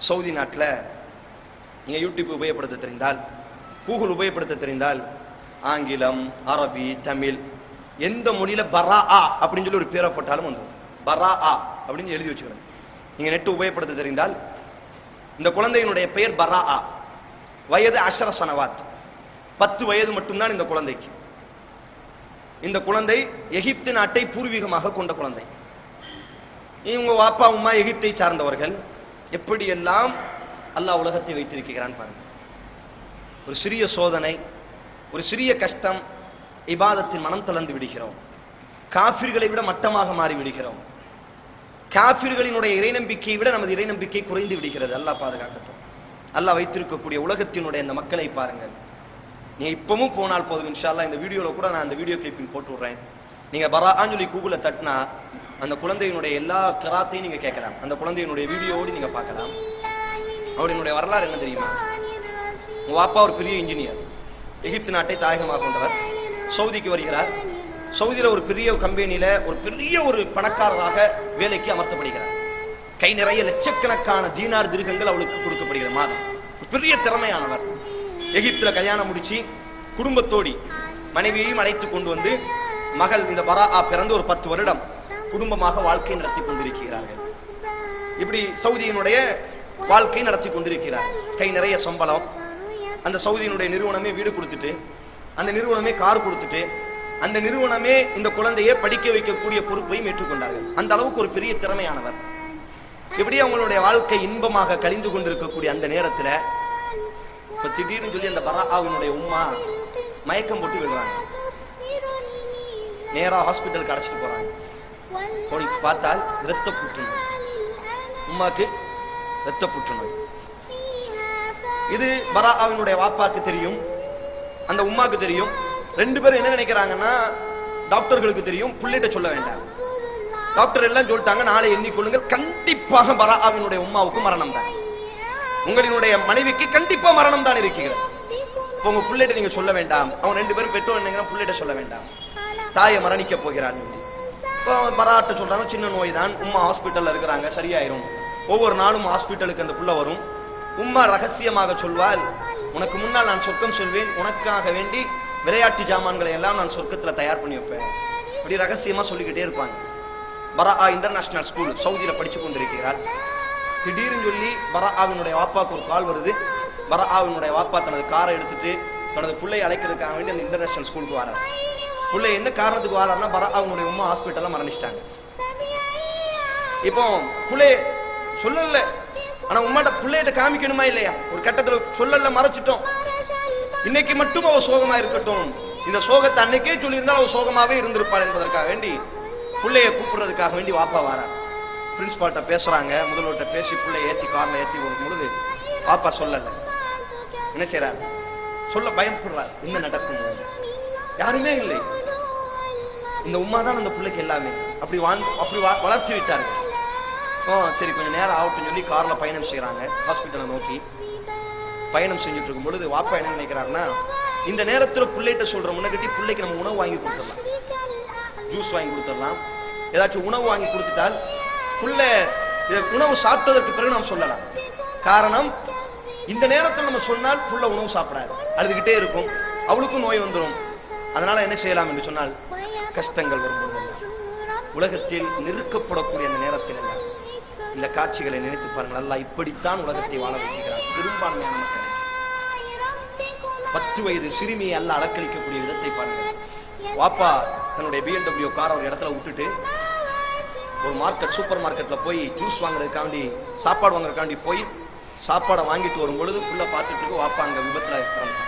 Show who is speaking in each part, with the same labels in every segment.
Speaker 1: Saudi நாட்டில் நீங்கள் YouTube உபயோகப்படுத்த தெரிந்தால், கூகுள் உபயோகப்படுத்த தெரிந்தால், ஆங்கிலம், அரபி, தமிழ் எந்த மொழியில பரா ஆ அப்படின்னு சொல்லி ஒரு பேரை போட்டாலும் வந்துடும். பரா ஆ அப்படின்னு எழுதி வச்சுக்கிறேன். நீங்கள் நெட் உபயோகப்படுத்த தெரிந்தால், இந்த குழந்தையினுடைய பெயர் பரா ஆ. வயது 10 சனவாத், 10 வயது மட்டும்தான் இந்த குழந்தைக்கு. இந்த குழந்தை எகிப்து நாட்டை பூர்வீகமாக கொண்ட குழந்தை. இவங்க வாப்பா உம்மா எகிப்தை சார்ந்தவர்கள். எப்படியெல்லாம் அல்லாஹ் உலகத்தை வைத்திருக்கிறான் பாருங்க. ஒரு சிறிய சோதனை, ஒரு சிறிய கஷ்டம், இபாதத்தின் மனம் தளர்ந்து விடுகிறோம். காஃபிர்களை விட மட்டமாக மாறி விடுகிறோம். காஃபிர்களினுடைய இறை நம்பிக்கையை விட நமது இறை நம்பிக்கை குறைந்து விடுகிறது. அல்லாஹ் பாதுகாக்கட்டும். அல்லாஹ் வைத்திருக்கக்கூடிய உலகத்தினுடைய இந்த மக்களை பாருங்கள். நீங்க இப்பவும் போனால் போதும், இன்ஷா அல்லாஹ் இந்த வீடியோல கூட நான் அந்த வீடியோ கிளிப்பிங் போட்டு விடுறேன். நீங்க பராஆன்னு சொல்லி கூகுள்ல தட்டினா அந்த குழந்தையினுடைய எல்லா கிராத்தையும் நீங்க கேட்கலாம். அந்த குழந்தையினுடைய வீடியோவோடு நீங்க பார்க்கலாம். அவருடைய வரலாறு என்ன தெரியுமா? உங்க அப்பா ஒரு பெரிய இன்ஜினியர், எகிப்து நாட்டை தாயகமாக கொண்டவர். சவுதிக்கு வருகிறார். சவுதியில ஒரு பெரிய கம்பெனியில ஒரு பெரிய ஒரு பணக்காரராக வேலைக்கு அமர்த்தப்படுகிறார். கை நிறைய லட்சக்கணக்கான தீனார் திர்ஹங்கள் அவளுக்கு கொடுக்கப்படுகிற மாதம். பெரிய திறமையானவர். எகிப்துல கல்யாணம் முடிச்சு குடும்பத்தோடி மனைவியையும் அழைத்து கொண்டு வந்து மகள் இந்த பராஆ பிறந்து ஒரு 10 வருடம் குடும்பமாக வாழ்க்கை நடத்தி கொண்டிருக்கிறார்கள். இப்படி சவுதியினுடைய வாழ்க்கை நடத்தி கொண்டிருக்கிறார். கை நிறைய சம்பளம். அந்த சவுதியினுடைய நிறுவனமே வீடு கொடுத்துட்டு, அந்த நிறுவனமே கார் கொடுத்துட்டு, அந்த நிறுவனமே இந்த குழந்தையை படிக்க வைக்கக்கூடிய பொறுப்பையும் ஏற்றுக்கொண்டார்கள். அந்த அளவுக்கு ஒரு பெரிய திறமையானவர். இப்படி அவங்களுடைய வாழ்க்கை இன்பமாக கழிந்து கொண்டிருக்கக்கூடிய அந்த நேரத்தில் இப்ப திடீர்னு சொல்லி அந்த பராஆவினுடைய உம்மா மயக்கம் போட்டு விடுறாங்க. நேரா ஹாஸ்பிட்டலுக்கு அழைச்சிட்டு போறாங்க. போய் பார்த்தால் இரத்த புற்றுநோய். உம்மாக்கு இரத்த புற்றுநோய். இது பராஆவினுடைய வாப்பாக்கு தெரியும், அந்த உம்மாக்கு தெரியும். 2 பேரும் என்ன நினைக்கிறாங்கன்னா, டாக்டர்களுக்கு தெரியும், புள்ளிட்ட சொல்ல வேண்டாம். டாக்டர் எல்லாம் சொல்லிட்டாங்க, நாளை எண்ணிக்கொள்ளுங்கள், கண்டிப்பாக பராஆவினுடைய உம்மாவுக்கு மரணம் தான், உங்களினுடைய மனைவிக்கு கண்டிப்பா மரணம் தான் இருக்கிறது. உங்க புள்ளிட்ட நீங்க சொல்ல வேண்டாம். அவங்க 2 பேரும் பெற்றோர் என்ன புள்ளிட்ட சொல்ல வேண்டாம், தாயை மரணிக்க போகிறாள். பராட்ட சொல்றாங்க, சின்ன நோய் தான், உம்மா ஹாஸ்பிட்டல்ல இருக்கிறாங்க, சரியாயிரும். ஒவ்வொரு நாளும் ஹாஸ்பிட்டலுக்கு அந்த புள்ள வரும். உம்மா ரகசியமாக சொல்வாள், உனக்கு முன்னால் நான் சொர்க்கம் சொல்வேன், உனக்காக வேண்டி விளையாட்டு ஜாமான்களை எல்லாம் நான் சொர்க்கத்துல தயார் பண்ணி வைப்பேன். அப்படி ரகசியமா சொல்லிக்கிட்டே இருப்பாங்க. பராஆ இன்டர்நேஷனல் ஸ்கூல் சவுதியில படிச்சு கொண்டிருக்கிறார். திடீர்னு சொல்லி பராஆவினுடைய வாப்பாக்கு ஒரு கால் வருது. பராஆவினுடைய வாப்பா தனது காரை எடுத்துட்டு தனது பிள்ளையை அழைக்கிறதுக்காக வேண்டி அந்த இன்டர்நேஷனல் ஸ்கூலுக்கு வரார். பிள்ளை என்ன காரணத்துக்கு வராருன்னா, பராஆவினுடைய உம்மா ஹாஸ்பிட்டல்ல மரணிச்சிட்டாங்க. இப்போ பிள்ளை சொல்லல, ஆனா உம்மாட்ட பிள்ளைகிட்ட காமிக்கணுமா இல்லையா? ஒரு கட்டத்துல சொல்லல, மறைச்சிட்டோம். இன்னைக்கு மட்டும் அவ சோகமா இருக்கட்டும், இந்த சோகத்தை அன்னைக்கே சொல்லி இருந்தாலும் அவ சோகமாவே இருந்திருப்பாள் என்பதற்காக வேண்டி பிள்ளைய கூப்பிடுறதுக்காக வேண்டி வாப்பா வாரார். பிரின்சிபால்கிட்ட பேசுறாங்க. முதல்வர்கிட்ட பேசி பிள்ளைய ஏத்தி கார்ல ஏத்தி வரும் பொழுது வாப்பா சொல்லல. என்ன செய்யறாரு? சொல்ல பயப்படுறார். என்ன நடக்கும்? யாருமே இல்லை. இந்த உம்மா தான் அந்த பிள்ளைக்கு எல்லாமே. அப்படி வளர்ச்சி விட்டார்கள். சரி கொஞ்சம் நேரம் ஆகட்டும் சொல்லி கார்ல பயணம் செய்யறாங்க. ஹாஸ்பிட்டலை நோக்கி பயணம் செஞ்சுட்டு இருக்கும் பொழுது வாப்பா என்ன நினைக்கிறாருன்னா, இந்த நேரத்துல பிள்ளைகிட்ட சொல்ற முன்னகட்டி பிள்ளைக்கு நம்ம உணவு வாங்கி கொடுத்துடலாம், ஜூஸ் வாங்கி கொடுத்துடலாம், ஏதாச்சும் உணவு வாங்கி கொடுத்துட்டால் புள்ள உணவு சாப்பிட்டதற்கு பிறகு நாம் சொல்லலாம். காரணம், இந்த நேரத்தில் நம்ம சொன்னால் புள்ள உணவு சாப்பிடாது, அழுதுகிட்டே இருக்கும், அவளுக்கும் நோய் வந்துடும். அதனால என்ன செய்யலாம் என்று சொன்னால், கஷ்டங்கள் வரும்போது உலகத்தில் நெருக்கப்படக்கூடிய அந்த நேரத்தில் எல்லாம் இந்த காட்சிகளை நினைத்து பாருங்கள். அல்லாஹ் இப்படித்தான் உலகத்தை வாழ வைக்கிறார். பெரும்பான்மையான மக்கள் 10 வயது சிறுமியை அல்லாஹ் அலக்களிக்கக்கூடிய விதத்தை பாருங்கள். வாப்பா தன்னுடைய BMW காரை ஒரு இடத்துல விட்டுட்டு ஒரு மார்க்கெட், சூப்பர் மார்க்கெட்ல போய் ஜூஸ் வாங்குறதுக்காண்டி, சாப்பாடு வாங்குறதுக்காண்டி போய் சாப்பாடை வாங்கிட்டு வரும் பொழுது புள்ள பார்த்துட்டு இருக்கு. வாப்பா அங்க விபத்துல இறந்துட்டான்.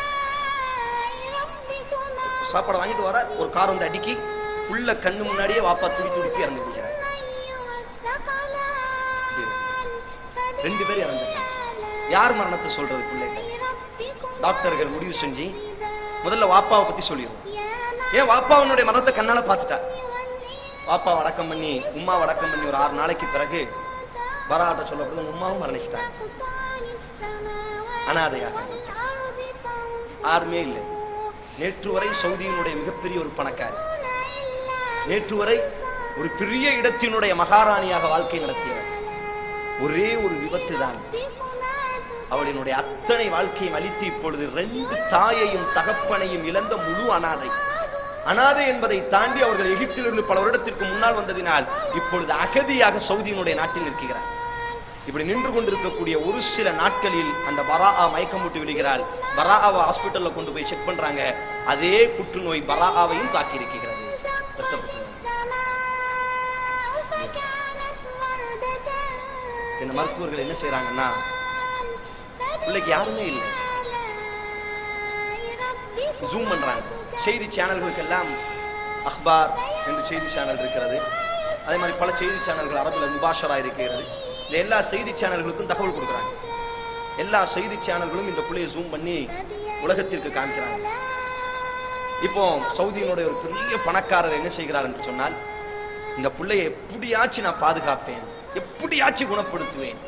Speaker 1: சாப்பாடை வாங்கிட்டு வர ஒரு கார் வந்து அடிக்கி புள்ள கண்ணு முன்னாடியே வாப்பா துடித்து இறந்து போகிறார். 2 பேர் இறந்துட்டாங்க. யார் மரணத்தை சொல்றது? பிள்ளைகள். டாக்டர்கள் முடிவு செஞ்சு முதல்ல வாப்பாவை பத்தி சொல்லிடுவோம். ஏன் வாப்பாவனுடைய மரணத்தை கண்ணால பார்த்துட்டா. வாப்பா அடக்கம் பண்ணி உம்மா அடக்கம் பண்ணி ஒரு 6 நாளைக்கு பிறகு பராட்ட சொல்லப்படுது, உம்மாவும் மரணிச்சிட்டாங்க. அனாதையாக யாருமே இல்லை. நேற்று வரை சவுதியினுடைய மிகப்பெரிய ஒரு பணக்காரி, நேற்று வரை ஒரு பெரிய இடத்தினுடைய மகாராணியாக வாழ்க்கை நடத்தியவர், ஒரே ஒரு விபத்து தான் அவளினுடைய அத்தனை வாழ்க்கையை அளித்து இப்பொழுது 2 தாயையும் தகப்பனையும் இழந்த முழு அனாதை. அனாதை என்பதை தாண்டி அவர்கள் எகிப்திலிருந்து பல வருடத்திற்கு முன்னால் வந்ததினால் இப்பொழுது அகதியாக சவுதியினுடைய நாட்டில் இருக்கிறார். இப்படி நின்று கொண்டிருக்கக்கூடிய ஒரு சில நாட்களில் அந்த பராஆ மயக்கம் விட்டு விடுகிறாள். பராஆவை ஹாஸ்பிட்டல்ல கொண்டு போய் செக் பண்றாங்க. அதே புற்றுநோய் பராஆவையும் தாக்கி இருக்கிறது. இந்த மருத்துவர்கள் என்ன செய்யறாங்கன்னா, பிள்ளைக்கு யாருமே இல்லை, ஜூம் பண்றாங்க. செய்தி சேனல்களுக்கு எல்லாம் அக்பார் என்று செய்தி சேனல் இருக்கிறது. அதே மாதிரி பல செய்தி சேனல்கள் அரபுல முபாஷரா இருக்கிறது. இந்த எல்லா செய்தி சேனல்களுக்கும் தகவல் கொடுக்குறாங்க. எல்லா செய்தி சேனல்களும் இந்த பிள்ளையை ஜூம் பண்ணி உலகத்திற்கு காமிக்கிறாங்க. இப்போ சவுதியினுடைய ஒரு பெரிய பணக்காரர் என்ன செய்கிறார் என்று சொன்னால், இந்த பிள்ளையை எப்படியாச்சும் நான் பாதுகாப்பேன், எப்படியாச்சும் குணப்படுத்துவேன்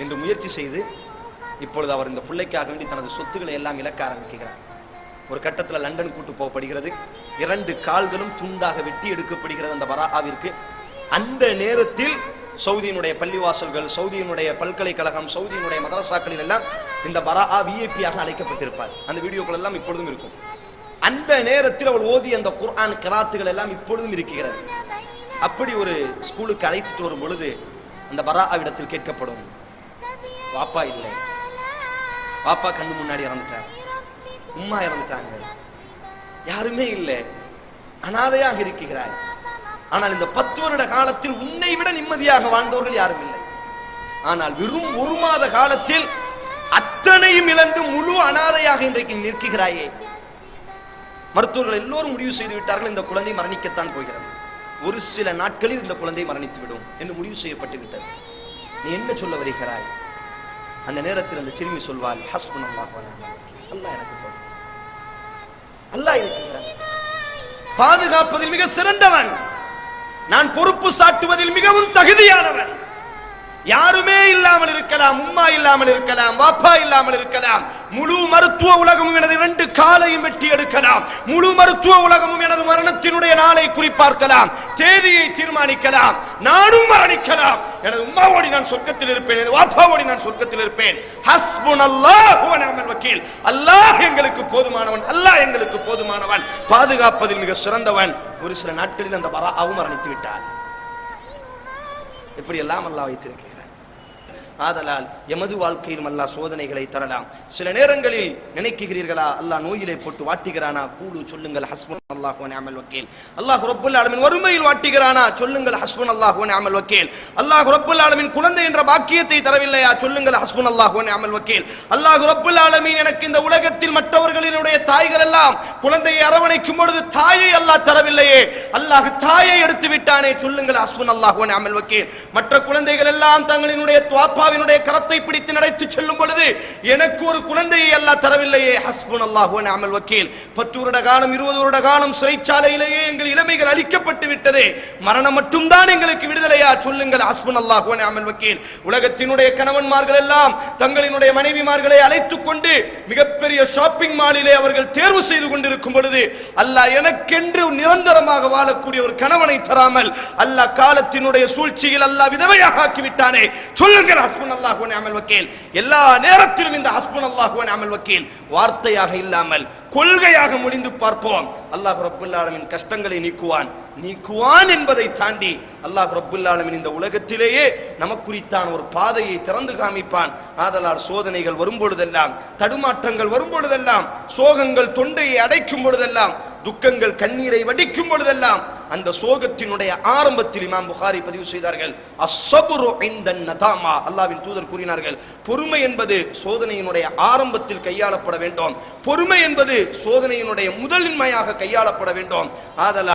Speaker 1: என்று முயற்சி செய்து இப்பொழுது அவர் இந்த பிள்ளைக்காக வேண்டி தனது சொத்துக்களை எல்லாம் இழக்க ஆரம்பிக்கிறார். ஒரு கட்டத்தில் லண்டன் கூட்டு போகப்படுகிறது. 2 கால்களும் துண்டாக வெட்டி எடுக்கப்படுகிறது அந்த பராஆவிற்கு. அந்த நேரத்தில் சவுதியினுடைய பள்ளிவாசல்கள், சவுதியினுடைய பல்கலைக்கழகம், சவுதியினுடைய மதரசாக்களில் எல்லாம் இந்த பராஆ விஐபியாக அழைக்கப்பட்டிருப்பார். அந்த வீடியோக்கள் எல்லாம் இப்பொழுதும் இருக்கும். அந்த நேரத்தில் அவள் ஓதிய அந்த குர்ஆன் கிராத்துகள் எல்லாம் இப்பொழுதும் இருக்கிறது. அப்படி ஒரு ஸ்கூலுக்கு அழைத்துட்டு வரும் பொழுது அந்த பராஆவிடத்தில் கேட்கப்படும், வாப்பா இல்லை, வாப்பா கண்ணு முன்னாடி இறந்துட்டார், உம்மா இறந்துட்டாங்க, யாருமே இல்லை, அனாதையாக இருக்கிறாய். ஆனால் இந்த 10 வருட காலத்தில் உன்னை விட நிம்மதியாக வாழ்ந்தவர்கள் யாரும் இல்லை. ஆனால் வெறும் 1 மாத காலத்தில் அத்தனையும் இழந்து முழு அனாதையாக இன்றைக்கு நிற்கிறாயே. மருத்துவர்கள் எல்லோரும் முடிவு செய்து விட்டார்கள், இந்த குழந்தை மரணிக்கத்தான் போகிறது, ஒரு சில நாட்களில் இந்த குழந்தை மரணித்து விடும் என்று முடிவு செய்யப்பட்டு விட்டது. நீ என்ன சொல்ல வருகிறாய்? அந்த நேரத்தில் அந்த சிறுமி சொல்வாள், ஹஸ்புனல்லாஹ் வ நிஅமல் வக்கீல், அல்லாஹ் எனக்கு போதும், அல்லாஹ் இருக்கிறான், பாதுகாப்பதில் மிக சிறந்தவன், நான் பொறுப்பு சாட்டுவதில் மிகவும் தகுதியானவன். யாருமே இல்லாமல் இருக்கலாம், உம்மா இல்லாமல் இருக்கலாம், வாப்பா இல்லாமல் இருக்கலாம், முழு மருத்துவ உலகமும் எனது 2 காலையும் வெட்டி எடுக்கலாம், முழு மருத்துவ உலகமும் எனது மரணத்தினுடைய நாளை குறிப்பார்க்கலாம், தேதியை தீர்மானிக்கலாம், நானும் மரணிக்கலாம், எனது உம்மாவோடி நான் சொர்க்கத்தில் இருப்பேன், எனது வாப்பாவோடி நான் சொர்க்கத்தில் இருப்பேன். ஹஸ்புனல்லாஹு வ நிஅமல் வக்கீல், அல்லாஹ் எங்களுக்கு போதுமானவன், அல்லாஹ் எங்களுக்கு போதுமானவன், பாதுகாப்பதில் மிக சிறந்தவன். ஒரு சில நாட்களில் அந்த பராஆவும் மரணித்து விட்டார். எப்படி எல்லாம் அல்லாஹ் வைத்திருக்கிறார். ஆதலால் எமது வாழ்க்கையிலும் அல்லாஹ் சோதனைகளை தரலாம். சில நேரங்களில் நினைக்கிறீர்களா, அல்லாஹ் நோயிலே போட்டு வாட்டுகிறானா, கூடு சொல்லுங்கள் ஹஸ்புனல்லாஹு வ நிஅமல் வக்கீல். அல்லாஹ் ரப்புல் ஆலமீன் வறுமையில் வாட்டுகிறானா, சொல்லுங்கள் ஹஸ்புனல்லாஹு வ நிஅமல் வக்கீல். அல்லாஹ் ரப்புல் ஆலமீன் குழந்தை என்ற பாக்கியத்தை தரவில்லையா, சொல்லுங்கள் ஹஸ்புனல்லாஹு வ நிஅமல் வக்கீல். அல்லாஹ் ரப்புல் ஆலமீன் எனக்கு இந்த உலகத்தில் மற்றவர்களினுடைய தாய்கள் எல்லாம் குழந்தையை அரவணைக்கும் பொழுது தாயை அல்லாஹ் தரவில்லையே, அல்லாஹ் தாயை எடுத்து விட்டானே, சொல்லுங்கள் ஹஸ்புனல்லாஹு வ நிஅமல் வக்கீல். மற்ற குழந்தைகள் எல்லாம் தங்களினுடைய துவாப்பாவினுடைய கரத்தை பிடித்து நடத்தி செல்லும் பொழுது எனக்கு ஒரு குழந்தையை அல்லாஹ் தரவில்லையே, ஹஸ்புனல்லாஹு வ நிஅமல் வக்கீல். 10 வருட காலம் 20 வருட காலம் சிறைச்சாலையிலேயே எங்கள் இளமைகள் அழிக்கப்பட்டு விட்டதே, மரணம் மட்டும்தான் எங்களுக்கு விடுதலையா, சொல்லுங்கள் ஹஸ்புனல்லாஹு வ நிஅமல் வக்கீல். உலகத்தினுடைய கணவன்மார்கள் எல்லாம் தங்களினுடைய மனைவிமார்களை அழைத்துக் கொண்டு மிகப்பெரிய ஷாப்பிங் மாலிலே அவர்கள் தேர்வு செய்து கொண்டிருக்கும் பொழுது அல்லாஹ் எனக்கென்று நிரந்தரமாக வாழக்கூடிய ஒரு கணவனை தராமல் அல்லாஹ் காலத்தினுடைய சூழ்ச்சியில் அல்லாஹ் விதவையாக ஆக்கிவிட்டானே, சொல்லுங்கள் ஹஸ்புனல்லாஹு வ நிஅமல் வக்கீல். எல்லா நேரத்திலும் இந்த ஹஸ்புனல்லாஹு வ நிஅமல் வக்கீல் வார்த்தையாக இல்லாமல் கொள்கையாக முடிந்து பார்ப்போம். அல்லாஹ் ரப்புல் ஆலமீன் கஷ்டங்களை நீக்குவான் என்பதை தாண்டி அல்லாஹ் ரப்புல் ஆலமீன் இந்த உலகத்திலேயே நமக்குரித்தான ஒரு பாதையை திறந்து காமிப்பான். ஆதலால் சோதனைகள் வரும்பொழுதெல்லாம், தடுமாற்றங்கள் வரும்பொழுதெல்லாம், சோகங்கள் தொண்டையை அடைக்கும் பொழுதெல்லாம், துக்கங்கள் கண்ணீரை வடிக்கும் பொழுதெல்லாம், அந்த சோகத்தினுடைய ஆரம்பத்தில் இமாம் புகாரி பதிவு செய்தார்கள், அஸ்ஸப்ரு இந்தன் நதாமா, அல்லாஹ்வின் தூதர் கூறினார்கள், பொறுமை என்பது சோதனையினுடைய ஆரம்பத்தில் கையாளப்பட வேண்டும், பொறுமை என்பது சோதனையினுடைய முதலின்மையாக கையாளப்பட வேண்டும். ஆதலால்